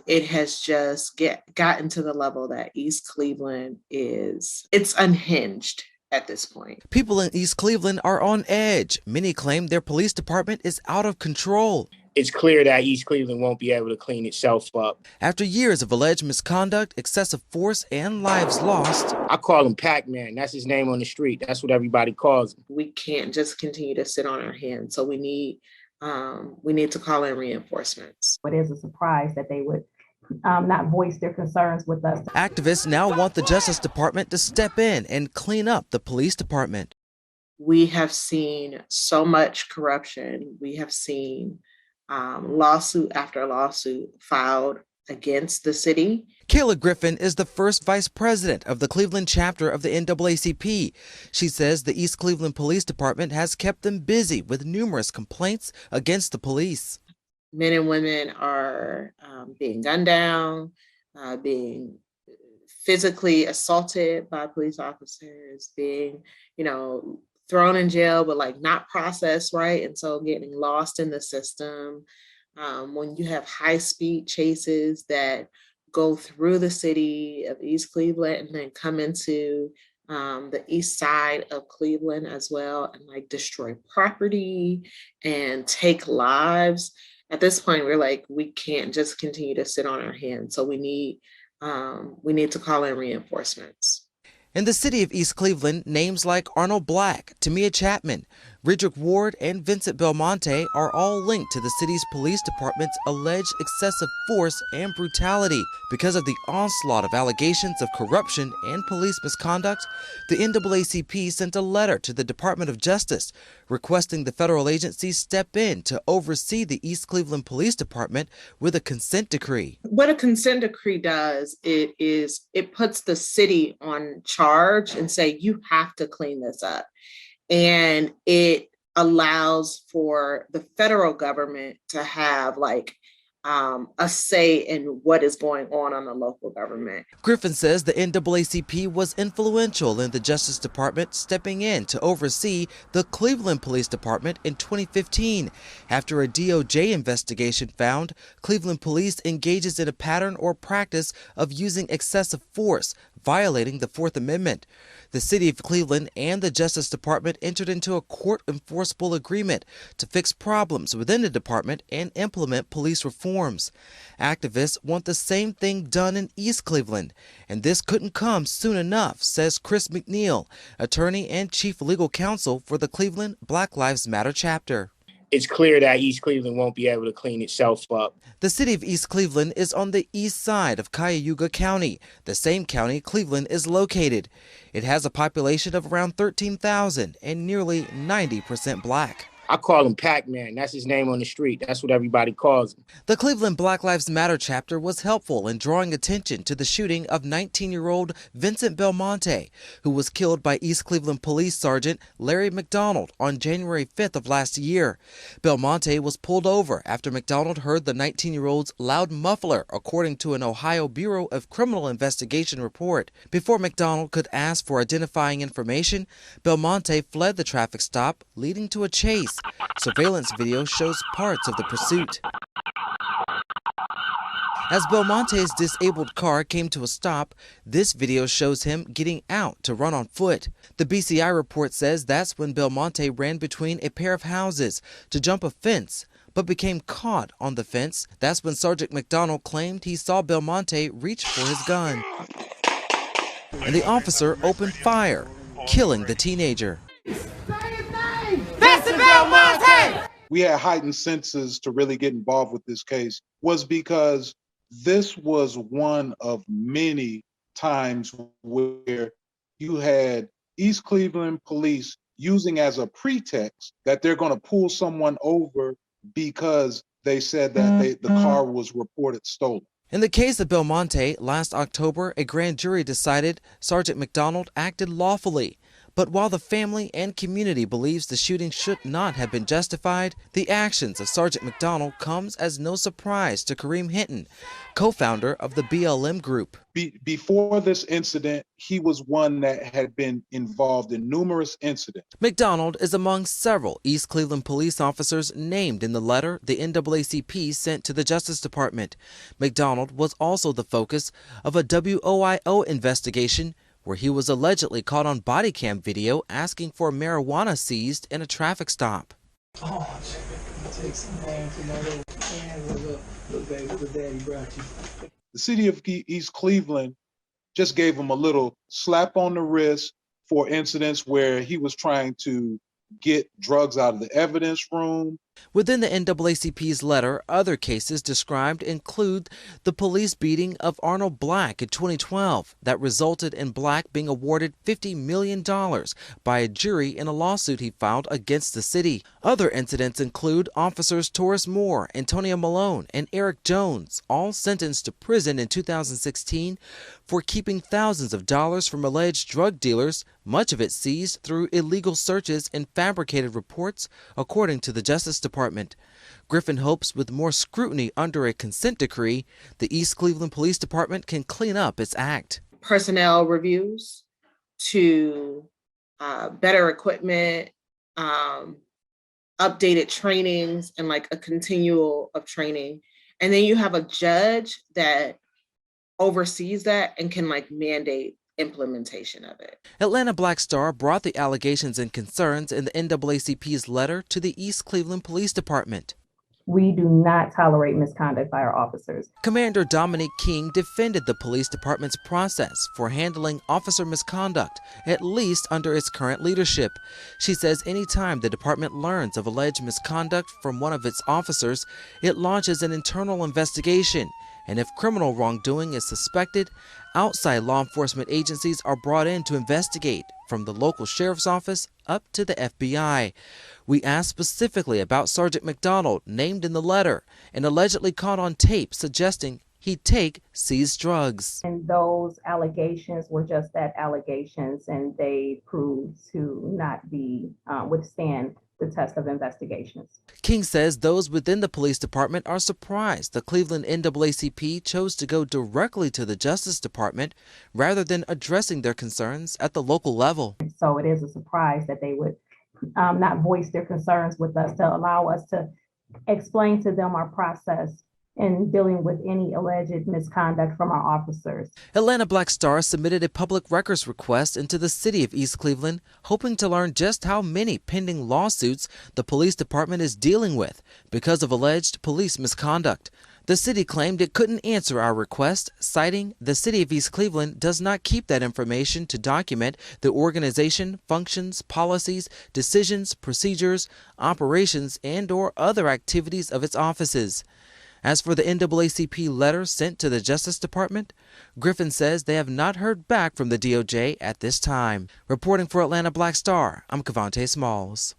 it has just gotten to the level that East Cleveland it's unhinged at this point. People in East Cleveland are on edge. Many claim their police department is out of control. It's clear that East Cleveland won't be able to clean itself up. After years of alleged misconduct, excessive force, and lives lost. I call him Pac-Man. That's his name on the street. That's what everybody calls him. We can't just continue to sit on our hands. So we need to call in reinforcements. It is a surprise that they would not voice their concerns with us. Activists now want the Justice Department to step in and clean up the police department. We have seen so much corruption. We have seen lawsuit after lawsuit filed against the city. Kayla Griffin is the first vice president of the Cleveland chapter of the NAACP. She says the East Cleveland Police Department has kept them busy with numerous complaints against the police. Men and women are being gunned down, being physically assaulted by police officers, being, thrown in jail, but not processed right. And so getting lost in the system. When you have high-speed chases that go through the city of East Cleveland and then come into the east side of Cleveland as well, and destroy property and take lives. At this point, we're we can't just continue to sit on our hands. So we need to call in reinforcements. In the city of East Cleveland, names like Arnold Black, Tamia Chapman, Ridrick Ward, and Vincent Belmonte are all linked to the city's police department's alleged excessive force and brutality. Because of the onslaught of allegations of corruption and police misconduct, the NAACP sent a letter to the Department of Justice requesting the federal agency step in to oversee the East Cleveland Police Department with a consent decree. What a consent decree does, it puts the city on charge and say, you have to clean this up. And it allows for the federal government to have a say in what is going on the local government. Griffin says the NAACP was influential in the Justice Department stepping in to oversee the Cleveland Police Department in 2015 after a DOJ investigation found Cleveland Police engages in a pattern or practice of using excessive force, violating the Fourth Amendment. The city of Cleveland and the Justice Department entered into a court-enforceable agreement to fix problems within the department and implement police reforms. Activists want the same thing done in East Cleveland, and this couldn't come soon enough, says Chris McNeil, attorney and chief legal counsel for the Cleveland Black Lives Matter chapter. It's clear that East Cleveland won't be able to clean itself up. The city of East Cleveland is on the east side of Cuyahoga County, the same county Cleveland is located. It has a population of around 13,000 and nearly 90% black. I call him Pac-Man. That's his name on the street. That's what everybody calls him. The Cleveland Black Lives Matter chapter was helpful in drawing attention to the shooting of 19-year-old Vincent Belmonte, who was killed by East Cleveland Police Sergeant Larry McDonald on January 5th of last year. Belmonte was pulled over after McDonald heard the 19-year-old's loud muffler, according to an Ohio Bureau of Criminal Investigation report. Before McDonald could ask for identifying information, Belmonte fled the traffic stop, leading to a chase. Surveillance video shows parts of the pursuit. As Belmonte's disabled car came to a stop, this video shows him getting out to run on foot. The BCI report says that's when Belmonte ran between a pair of houses to jump a fence, but became caught on the fence. That's when Sergeant McDonald claimed he saw Belmonte reach for his gun. And the officer opened fire, killing the teenager. We had heightened senses to really get involved with this case was because this was one of many times where you had East Cleveland police using as a pretext that they're going to pull someone over because they said that the car was reported stolen. In the case of Belmonte, last October, a grand jury decided Sergeant McDonald acted lawfully. But while the family and community believes the shooting should not have been justified, the actions of Sergeant McDonald comes as no surprise to Kareem Hinton, co-founder of the BLM group. Before this incident, he was one that had been involved in numerous incidents. McDonald is among several East Cleveland police officers named in the letter the NAACP sent to the Justice Department. McDonald was also the focus of a WOIO investigation where he was allegedly caught on body cam video asking for marijuana seized in a traffic stop. Oh, take some hands, look, baby, what daddy brought you. The city of East Cleveland just gave him a little slap on the wrist for incidents where he was trying to get drugs out of the evidence room. Within the NAACP's letter, other cases described include the police beating of Arnold Black in 2012 that resulted in Black being awarded $50 million by a jury in a lawsuit he filed against the city. Other incidents include officers Taurus Moore, Antonio Malone, and Eric Jones, all sentenced to prison in 2016 for keeping thousands of dollars from alleged drug dealers, much of it seized through illegal searches and fabricated reports, according to the Justice Department. Griffin hopes with more scrutiny under a consent decree, the East Cleveland Police Department can clean up its act. Personnel reviews to better equipment, updated trainings, and like a continual of training. And then you have a judge that oversees that and can like mandate implementation of it. Atlanta Black Star brought the allegations and concerns in the NAACP's letter to the East Cleveland Police Department. We do not tolerate misconduct by our officers. Commander Dominique King defended the police department's process for handling officer misconduct, at least under its current leadership. She says anytime the department learns of alleged misconduct from one of its officers, it launches an internal investigation. And if criminal wrongdoing is suspected, outside law enforcement agencies are brought in to investigate, from the local sheriff's office up to the FBI. We asked specifically about Sergeant McDonald, named in the letter, and allegedly caught on tape suggesting he'd take seized drugs. And those allegations were just that, allegations, and they proved to not be withstand the test of investigations. King says those within the police department are surprised the Cleveland NAACP chose to go directly to the Justice Department rather than addressing their concerns at the local level. So it is a surprise that they would not voice their concerns with us, to allow us to explain to them our process in dealing with any alleged misconduct from our officers. Atlanta Black Star submitted a public records request into the city of East Cleveland, hoping to learn just how many pending lawsuits the police department is dealing with because of alleged police misconduct. The city claimed it couldn't answer our request, citing the city of East Cleveland does not keep that information to document the organization, functions, policies, decisions, procedures, operations, and/or other activities of its offices. As for the NAACP letter sent to the Justice Department, Griffin says they have not heard back from the DOJ at this time. Reporting for Atlanta Black Star, I'm Cavante Smalls.